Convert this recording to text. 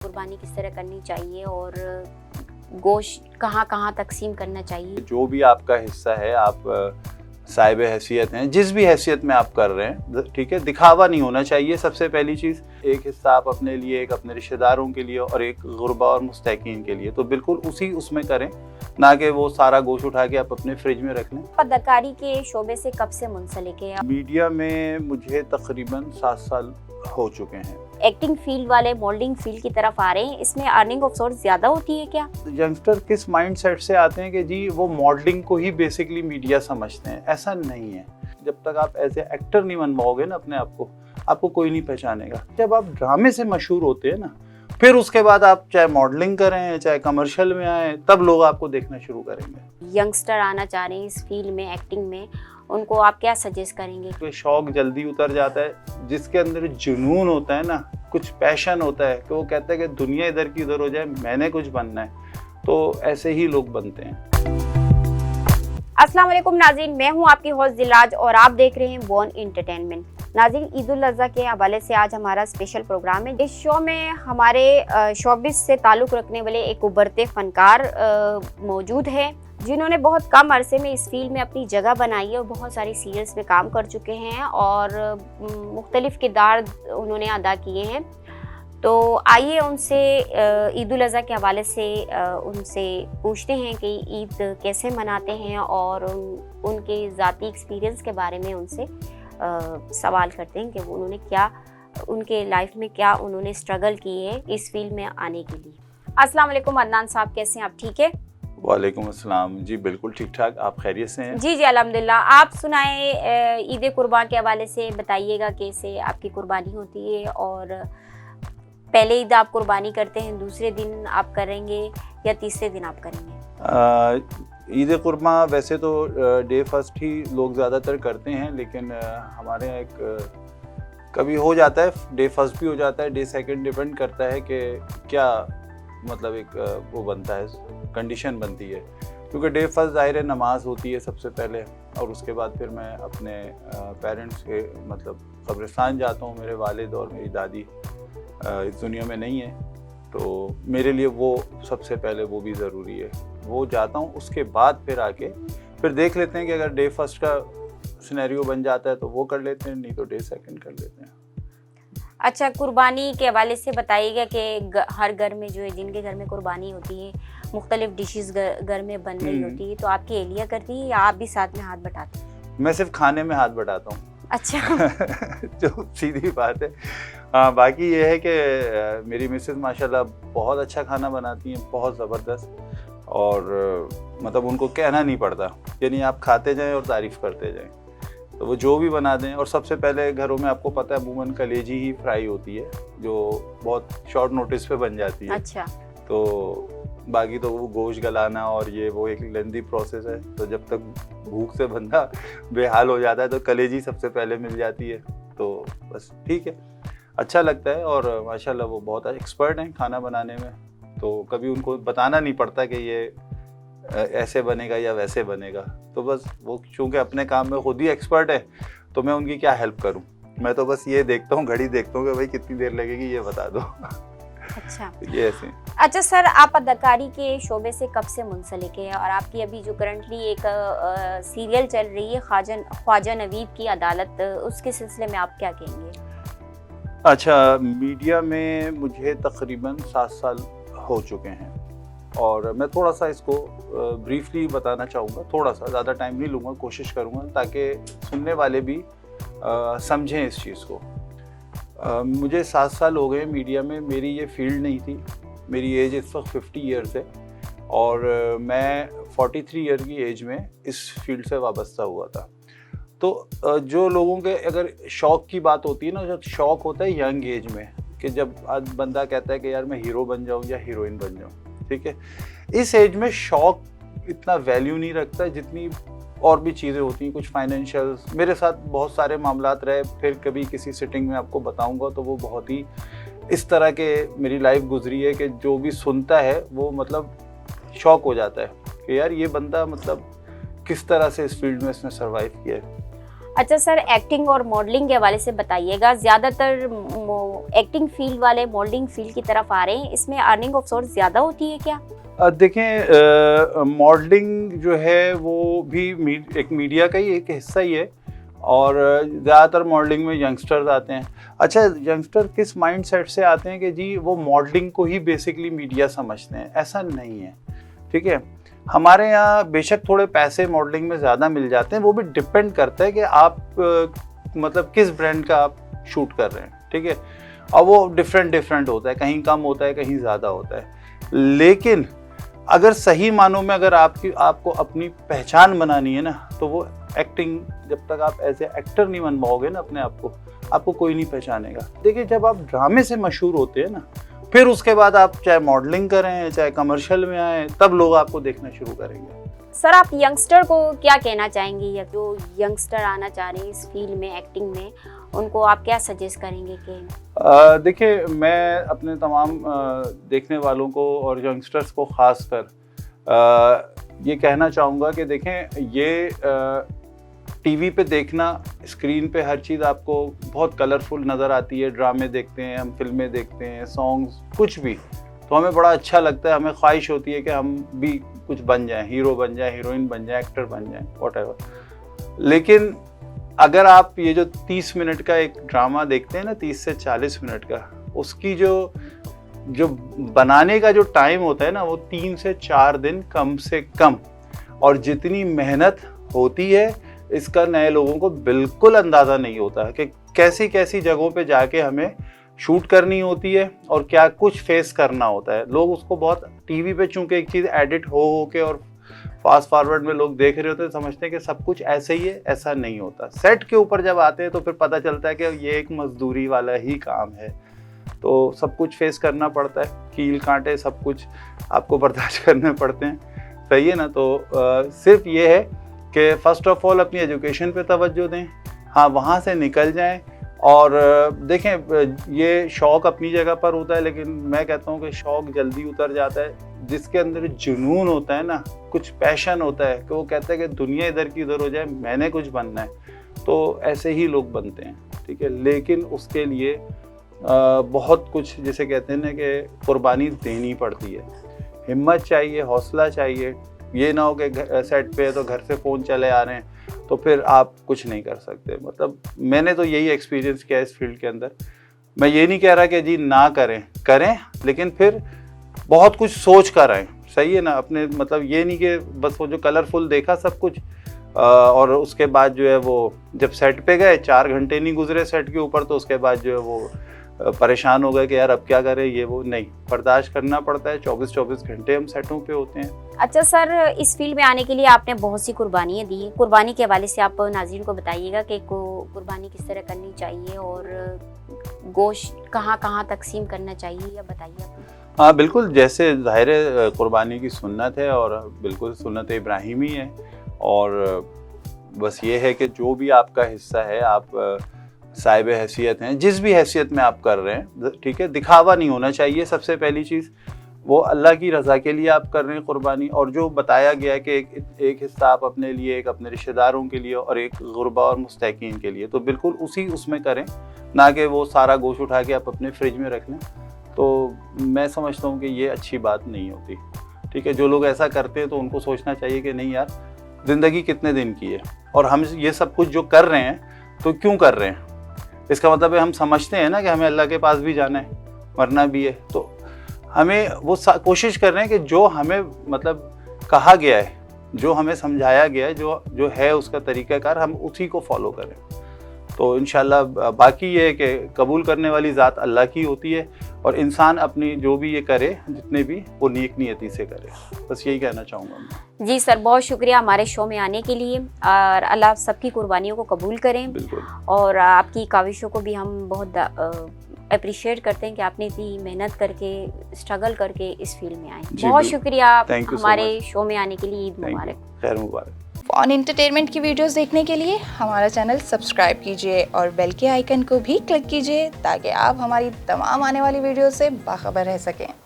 कुर्बानी किस तरह करनी चाहिए और गोश्त कहाँ कहाँ तकसीम करना चाहिए? जो भी आपका हिस्सा है, आप साहिब हैसियत हैं, जिस भी हैसियत में आप कर रहे हैं, ठीक है, दिखावा नहीं होना चाहिए। सबसे पहली चीज़, एक हिस्सा आप अपने लिए, एक अपने रिश्तेदारों के लिए और एक गुरबा और मुस्तकीन के लिए, तो बिल्कुल उसी उसमें करें, ना कि वो सारा गोश्त उठा के आप अपने फ्रिज में रख लें। अदाकारी के शोबे से कब से मुंसलिक है? मीडिया में मुझे तकरीबन 7 साल हो चुके हैं। एक्टिंग फील्ड वाले मॉडलिंग फील्ड की तरफ आ रहे हैं, इसमें अर्निंग ऑफ सोर्स ज्यादा होती है क्या? यंगस्टर किस माइंडसेट से आते हैं कि जी वो मॉडलिंग को ही बेसिकली मीडिया समझते हैं, ऐसा नहीं है। जब तक आप एज ए एक्टर नहीं बन पाओगे ना अपने आप को, आपको कोई नहीं पहचानेगा। जब आप ड्रामे से मशहूर होते हैं ना, फिर उसके बाद आप चाहे मॉडलिंग करें चाहे कमर्शियल में आए, तब लोग आपको देखना शुरू करेंगे। यंगस्टर आना चाह रहे हैं इस फील्ड में, एक्टिंग में, उनको आप क्या सजेस्ट करेंगे? तो शौक जल्दी उतर जाता है। जिसके अंदर जुनून होता है ना, कुछ पैशन होता है कि वो कहता है कि दुनिया इधर की उधर हो जाए, मैंने कुछ बनना है, तो ऐसे ही लोग बनते हैं। अस्सलाम वालेकुम नाज़रीन, मैं हूं आपकी होस्ट दिलराज और आप देख रहे हैं बॉर्न एंटरटेनमेंट। नाज़रीन, ईद उल अज़हा के हवाले से आज हमारा स्पेशल प्रोग्राम है। इस शो में हमारे शोबिस से ताल्लुक़ रखने वाले एक उभरते फनकार मौजूद है, जिन्होंने बहुत कम अरसे में इस फील्ड में अपनी जगह बनाई है और बहुत सारी सीरियल्स में काम कर चुके हैं और मुख्तलिफ किरदार उन्होंने अदा किए हैं। तो आइए उनसे ईद उल अज़हा के हवाले से उनसे पूछते हैं कि ईद कैसे मनाते हैं और उनके ज़ाती एक्सपीरियंस के बारे में उनसे सवाल करते हैं कि वो उन्होंने क्या, उनके लाइफ में क्या उन्होंने स्ट्रगल किए है इस फील्ड में आने के लिए। अस्सलाम वालेकुम अदनान साहब, कैसे हैं आप? ठीक है। वालेकुम अस्सलाम जी, बिल्कुल ठीक ठाक। आप खैरियत से हैं? जी जी अल्हम्दुलिल्लाह। आप सुनाए ईद कुर्बान के हवाले से, बताइएगा कैसे आपकी कुर्बानी होती है और पहले ईद आप कुर्बानी करते हैं, दूसरे दिन आप करेंगे या तीसरे दिन आप करेंगे? ईद कुर्बान वैसे तो डे फर्स्ट ही लोग ज़्यादातर करते हैं, लेकिन हमारे यहाँ एक कभी हो जाता है डे फर्स्ट भी हो जाता है, डे सेकंड डिपेंड करता है कि क्या मतलब एक वो बनता है, कंडीशन बनती है। क्योंकि डे फर्स्ट ज़ाहिर है नमाज होती है सबसे पहले, और उसके बाद फिर मैं अपने पेरेंट्स के मतलब कब्रिस्तान जाता हूँ। मेरे वालिद और मेरी दादी इस दुनिया में नहीं है, तो मेरे लिए वो सबसे पहले वो भी ज़रूरी है, वो जाता हूँ। उसके बाद फिर आके फिर देख लेते हैं कि अगर डे फर्स्ट का सिनेरियो बन जाता है तो वो कर लेते हैं, नहीं तो डे सेकंड कर लेते हैं। अच्छा, कुर्बानी के हवाले से बताइएगा कि हर घर में जो है, जिनके घर में कुर्बानी होती है, मुख्तलिफ डिशेस घर में बन रही होती है, तो आपकी एहलिया करती है या आप भी साथ में हाथ बटाते हैं? मैं सिर्फ खाने में हाथ बटाता हूँ। अच्छा। जो सीधी बात है। हाँ, बाकी ये है कि मेरी मिसेस माशाल्लाह बहुत अच्छा खाना बनाती हैं, बहुत ज़बरदस्त, और मतलब उनको कहना नहीं पड़ता, यानी आप खाते जाएं और तारीफ़ करते जाएं, तो वो जो भी बना दें। और सबसे पहले घरों में आपको पता है अमूमन कलेजी ही फ्राई होती है, जो बहुत शॉर्ट नोटिस पे बन जाती है। अच्छा। तो बाकी तो वो गोश्त गलाना और ये वो एक लेंथी प्रोसेस है, तो जब तक भूख से बंदा बेहाल हो जाता है तो कलेजी सबसे पहले मिल जाती है, तो बस ठीक है, अच्छा लगता है। और माशाल्लाह वो बहुत एक्सपर्ट हैं खाना बनाने में, तो कभी उनको बताना नहीं पड़ता कि ये ऐसे बनेगा या वैसे बनेगा, तो बस वो चूँकि अपने काम में खुद ही एक्सपर्ट है, तो मैं उनकी क्या हेल्प करूँ। मैं तो बस ये देखता हूँ, घड़ी देखता हूँ कि भाई कितनी देर लगेगी, ये बता दो। अच्छा, ये ऐसे। अच्छा सर, आप अदाकारी के शोबे से कब से मुंसलिक है और आपकी अभी जो करंटली एक सीरियल चल रही है ख्वाजा नवीद की अदालत, उसके सिलसिले में आप क्या कहेंगे? अच्छा, मीडिया में मुझे तकरीबन 7 साल हो चुके हैं, और मैं थोड़ा सा इसको ब्रीफली बताना चाहूँगा, थोड़ा सा, ज़्यादा टाइम नहीं लूँगा, कोशिश करूँगा ताकि सुनने वाले भी समझें इस चीज़ को। मुझे 7 साल हो गए मीडिया में। मेरी ये फील्ड नहीं थी, मेरी एज इस वक्त 50 ईयर्स है, और मैं 43 ईयर की एज में इस फील्ड से वाबस्ता हुआ था। तो जो लोगों के अगर शौक़ की बात होती है ना, जब शौक़ होता है यंग एज में, कि जब आज बंदा कहता है कि यार मैं हीरो बन जाऊँ या हीरोइन बन जाऊँ, ठीक है, इस एज में शौक़ इतना वैल्यू नहीं रखता जितनी और भी चीज़ें होती हैं, कुछ फाइनेंशियल। मेरे साथ बहुत सारे मामलात रहे, फिर कभी किसी सिटिंग में आपको बताऊंगा, तो वो बहुत ही इस तरह के मेरी लाइफ गुजरी है कि जो भी सुनता है वो मतलब शौक हो जाता है कि यार ये बंदा मतलब किस तरह से इस फील्ड में इसने सर्वाइव किया है। अच्छा सर, एक्टिंग और मॉडलिंग के हवाले से बताइएगा, ज़्यादातर एक्टिंग फील्ड वाले मॉडलिंग फील्ड की तरफ आ रहे हैं, इसमें अर्निंग ऑफ सोर्स ज़्यादा होती है क्या? देखें, मॉडलिंग जो है वो भी एक मीडिया का ही एक हिस्सा ही है, और ज़्यादातर मॉडलिंग में यंगस्टर्स आते हैं। अच्छा, यंगस्टर किस माइंडसेट से आते हैं कि जी वो मॉडलिंग को ही बेसिकली मीडिया समझते हैं? ऐसा नहीं है, ठीक है। हमारे यहाँ बेशक थोड़े पैसे मॉडलिंग में ज़्यादा मिल जाते हैं, वो भी डिपेंड करता है कि आप मतलब किस ब्रांड का आप शूट कर रहे हैं, ठीक है। और वो डिफरेंट होता है, कहीं कम होता है, कहीं ज़्यादा होता है। लेकिन अगर सही मानों में अगर आपको अपनी पहचान बनानी है ना, तो वो एक्टिंग, जब तक आप एज ए एक्टर नहीं बन पाओगे ना अपने आप को, आपको कोई नहीं पहचानेगा। देखिए, जब आप ड्रामे से मशहूर होते हैं ना, फिर उसके बाद आप चाहे मॉडलिंग करें, चाहे कमर्शियल में आए, तब लोग आपको देखना शुरू करेंगे। सर, आप यंगस्टर को क्या कहना चाहेंगे, या जो यंगस्टर आना चाह रहे हैं इस फील्ड में, एक्टिंग में, उनको आप क्या सजेस्ट करेंगे कि? देखिए, मैं अपने तमाम देखने वालों को और यंगस्टर्स को ख़ास कर ये कहना चाहूँगा कि देखें, ये टीवी पे देखना, स्क्रीन पे हर चीज़ आपको बहुत कलरफुल नज़र आती है। ड्रामे देखते हैं हम, फिल्में देखते हैं, सॉन्ग्स, कुछ भी, तो हमें बड़ा अच्छा लगता है। हमें ख्वाहिश होती है कि हम भी कुछ बन जाएं, हीरो बन जाएं, हीरोइन बन जाएं, एक्टर बन जाएं, व्हाटएवर। लेकिन अगर आप ये जो 30 मिनट का एक ड्रामा देखते हैं ना, 30 से 40 मिनट का, उसकी जो बनाने का जो टाइम होता है ना, वो 3 से 4 दिन कम से कम। और जितनी मेहनत होती है, इसका नए लोगों को बिल्कुल अंदाज़ा नहीं होता कि कैसी कैसी जगहों पे जाके हमें शूट करनी होती है और क्या कुछ फेस करना होता है। लोग उसको बहुत टीवी पे, चूंकि एक चीज़ एडिट हो के और फास्ट फॉरवर्ड में लोग देख रहे होते हैं, समझते हैं कि सब कुछ ऐसे ही है। ऐसा नहीं होता। सेट के ऊपर जब आते हैं तो फिर पता चलता है कि ये एक मजदूरी वाला ही काम है। तो सब कुछ फेस करना पड़ता है, कील कांटे सब कुछ आपको बर्दाश्त करने पड़ते हैं, सही है ना। तो सिर्फ ये है कि फ़र्स्ट ऑफ ऑल अपनी एजुकेशन पे तवज्जो दें, हाँ, वहाँ से निकल जाएं। और देखें, ये शौक़ अपनी जगह पर होता है, लेकिन मैं कहता हूँ कि शौक़ जल्दी उतर जाता है। जिसके अंदर जुनून होता है ना, कुछ पैशन होता है, कि वो कहता है कि दुनिया इधर की उधर हो जाए, मैंने कुछ बनना है, तो ऐसे ही लोग बनते हैं, ठीक है। लेकिन उसके लिए बहुत कुछ, जिसे कहते हैं ना, कि कुर्बानी देनी पड़ती है। हिम्मत चाहिए, हौसला चाहिए। ये ना हो कि सेट पे है तो घर से फ़ोन चले आ रहे हैं, तो फिर आप कुछ नहीं कर सकते। मतलब मैंने तो यही एक्सपीरियंस किया इस फील्ड के अंदर। मैं ये नहीं कह रहा कि जी ना करें, लेकिन फिर बहुत कुछ सोच कर आएँ, सही है ना। अपने मतलब ये नहीं कि बस वो जो कलरफुल देखा सब कुछ, और उसके बाद जो है वो जब सेट पे गए, 4 घंटे नहीं गुजरे सेट के ऊपर, तो उसके बाद जो है वो परेशान हो गए कि यार अब क्या करें, ये वो नहीं, बर्दाश्त करना पड़ता है। 24-24 घंटे हम सेटों पे होते हैं। अच्छा सर, इस फील्ड में आने के लिए आपने बहुत सी कुर्बानियाँ दी हैं। कुर्बानी के हवाले से आप नाज़रीन को बताइएगा कि कुर्बानी किस तरह करनी चाहिए और गोश्त कहाँ कहाँ तकसीम करना चाहिए, या बताइए आप। हाँ बिल्कुल, जैसे ज़ाहिर है कुर्बानी की सुन्नत है, और बिल्कुल सुन्नत इब्राहिमी है। और बस ये है कि जो भी आपका हिस्सा है, आप साहिब हैसियत हैं, जिस भी हैसियत में आप कर रहे हैं, ठीक है, दिखावा नहीं होना चाहिए। सबसे पहली चीज़ वो अल्लाह की रज़ा के लिए आप कर रहे हैं कुर्बानी। और जो बताया गया है कि एक हिस्सा आप अपने लिए, एक अपने रिश्तेदारों के लिए, और एक गुरबा और मुस्तकीन के लिए, तो बिल्कुल उसमें करें, ना कि वो सारा गोश्त उठा के आप अपने फ्रिज में रख लें। तो मैं समझता हूँ कि ये अच्छी बात नहीं होती, ठीक है। जो लोग ऐसा करते हैं तो उनको सोचना चाहिए कि नहीं यार, ज़िंदगी कितने दिन की है, और हम ये सब कुछ जो कर रहे हैं तो क्यों कर रहे हैं। इसका मतलब है हम समझते हैं ना कि हमें अल्लाह के पास भी जाना है, मरना भी है, तो हमें वो कोशिश कर रहे हैं कि जो हमें मतलब कहा गया है, जो हमें समझाया गया है, जो है उसका तरीक़ाकार, हम उसी को फॉलो करें। तो इंशाल्लाह बाकी ये है कि कबूल करने वाली ज़ात अल्लाह की होती है, और इंसान अपनी जो भी ये करे, जितने भी, वो नेक नियति से करे। बस यही कहना चाहूँगा मैं। जी सर, बहुत शुक्रिया हमारे शो में आने के लिए, और अल्लाह सबकी कुर्बानियों को कबूल करें। बिल्कुल। और आपकी काविशों को भी हम बहुत अप्रिशिएट करते हैं कि आपने इतनी मेहनत करके, स्ट्रगल करके इस फील्ड में आए। बहुत शुक्रिया हमारे शो में आने के लिए। ईद मुबारक। खैर मुबारक। ऑन एंटरटेनमेंट की वीडियोस देखने के लिए हमारा चैनल सब्सक्राइब कीजिए और बेल के आइकन को भी क्लिक कीजिए, ताकि आप हमारी तमाम आने वाली वीडियो से बाखबर रह सकें।